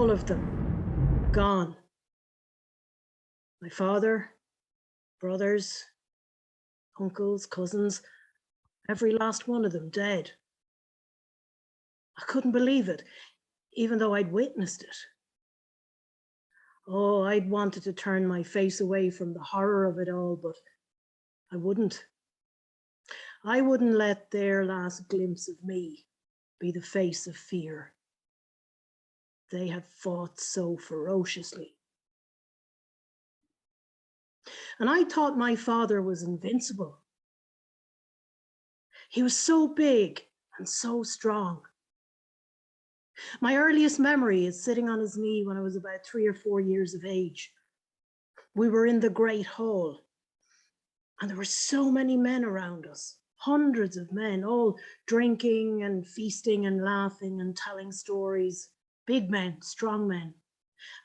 All of them gone. My father, brothers, uncles, cousins, every last one of them dead. I couldn't believe it, even though I'd witnessed it. Oh, I'd wanted to turn my face away from the horror of it all, but I wouldn't. I wouldn't let their last glimpse of me be the face of fear. They had fought so ferociously. And I thought my father was invincible. He was so big and so strong. My earliest memory is sitting on his knee when I was about 3 or 4 years of age. We were in the great hall, and there were so many men around us, hundreds of men, all drinking and feasting and laughing and telling stories. Big men, strong men.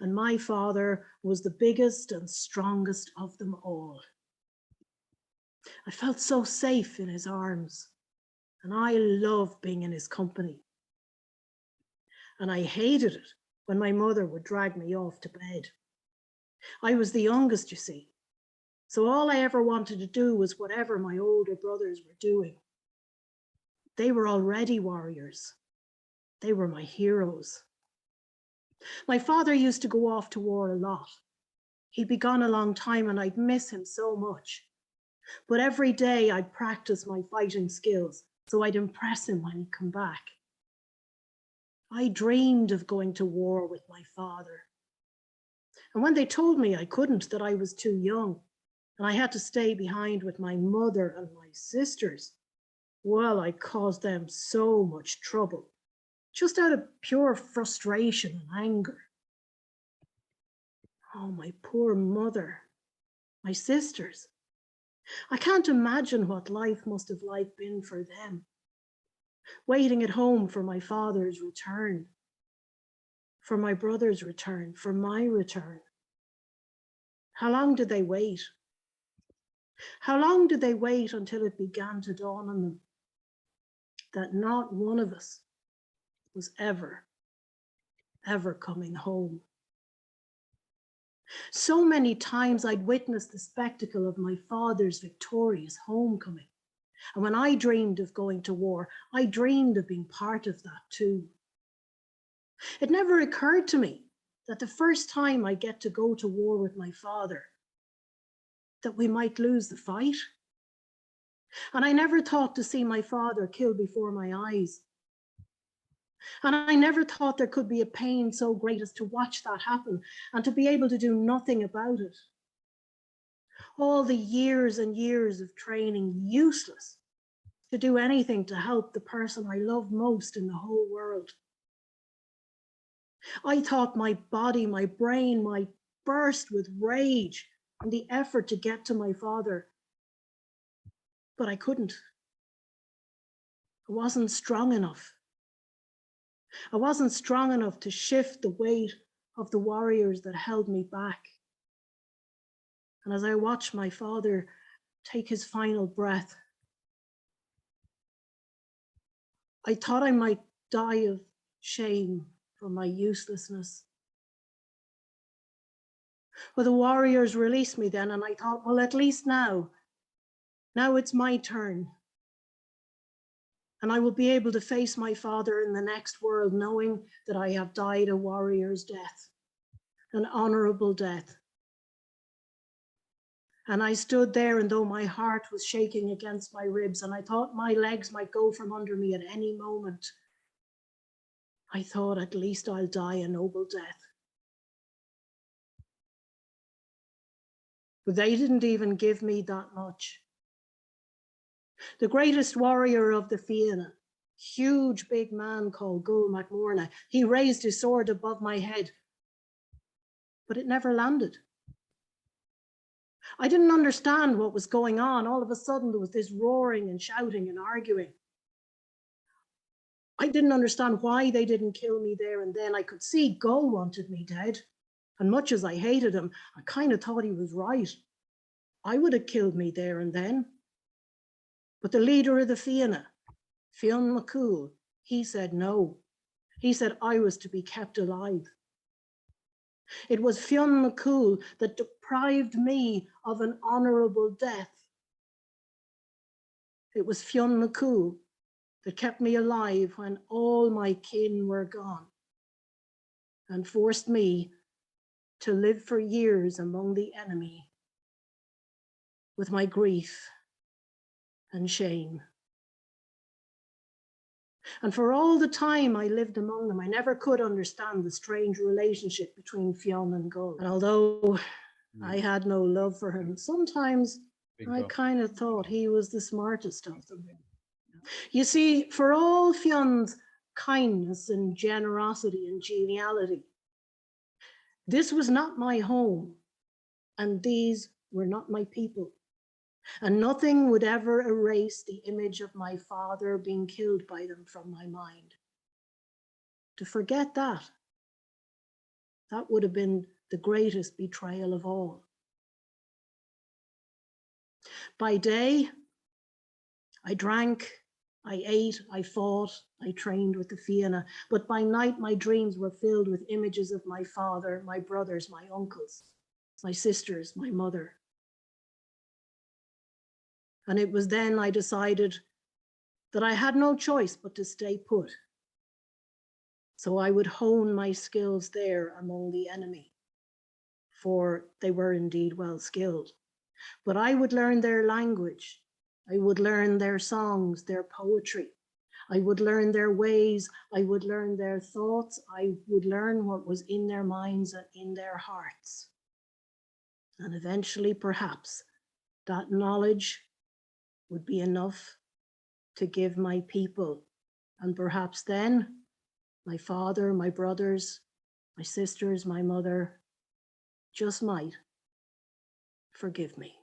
And my father was the biggest and strongest of them all. I felt so safe in his arms, and I loved being in his company. And I hated it when my mother would drag me off to bed. I was the youngest, you see, so all I ever wanted to do was whatever my older brothers were doing. They were already warriors. They were my heroes. My father used to go off to war a lot. He'd be gone a long time and I'd miss him so much. But every day I'd practice my fighting skills so I'd impress him when he'd come back. I dreamed of going to war with my father. And when they told me I couldn't, that I was too young, and I had to stay behind with my mother and my sisters, well, I caused them so much trouble, just out of pure frustration and anger. Oh, my poor mother, my sisters. I can't imagine what life must have been for them. Waiting at home for my father's return, for my brother's return, for my return. How long did they wait? How long did they wait until it began to dawn on them that not one of us was ever coming home? So many times I'd witnessed the spectacle of my father's victorious homecoming. And when I dreamed of going to war, I dreamed of being part of that too. It never occurred to me that the first time I get to go to war with my father, that we might lose the fight. And I never thought to see my father killed before my eyes. And I never thought there could be a pain so great as to watch that happen and to be able to do nothing about it. All the years and years of training useless to do anything to help the person I love most in the whole world. I thought my body, my brain might burst with rage and the effort to get to my father, but I couldn't. I wasn't strong enough. I wasn't strong enough to shift the weight of the warriors that held me back. And as I watched my father take his final breath, I thought I might die of shame for my uselessness. Well, the warriors released me then, and I thought, well, at least now it's my turn. And I will be able to face my father in the next world, knowing that I have died a warrior's death, an honorable death. And I stood there, and though my heart was shaking against my ribs, and I thought my legs might go from under me at any moment, I thought, at least I'll die a noble death. But they didn't even give me that much. The greatest warrior of the Fianna, huge big man called Gull MacMorna, he raised his sword above my head, but it never landed. I didn't understand what was going on. All of a sudden there was this roaring and shouting and arguing. I didn't understand why they didn't kill me there and then. I could see Gull wanted me dead, and much as I hated him, I kind of thought he was right. I would have killed me there and then. But the leader of the Fianna, Fionn McCool, he said no. He said I was to be kept alive. It was Fionn McCool that deprived me of an honourable death. It was Fionn McCool that kept me alive when all my kin were gone and forced me to live for years among the enemy with my grief and shame. And for all the time I lived among them, I never could understand the strange relationship between Fionn and Gull. And although I had no love for him, sometimes I kind of thought he was the smartest of them. You see, for all Fionn's kindness and generosity and geniality, this was not my home, and these were not my people. And nothing would ever erase the image of my father being killed by them from my mind. To forget that would have been the greatest betrayal of all. By day, I drank, I ate, I fought, I trained with the Fianna, but by night my dreams were filled with images of my father, my brothers, my uncles, my sisters, my mother. And it was then I decided that I had no choice but to stay put. So I would hone my skills there among the enemy, for they were indeed well skilled. But I would learn their language. I would learn their songs, their poetry. I would learn their ways. I would learn their thoughts. I would learn what was in their minds and in their hearts. And eventually, perhaps, that knowledge would be enough to give my people. And perhaps then, my father, my brothers, my sisters, my mother just might forgive me.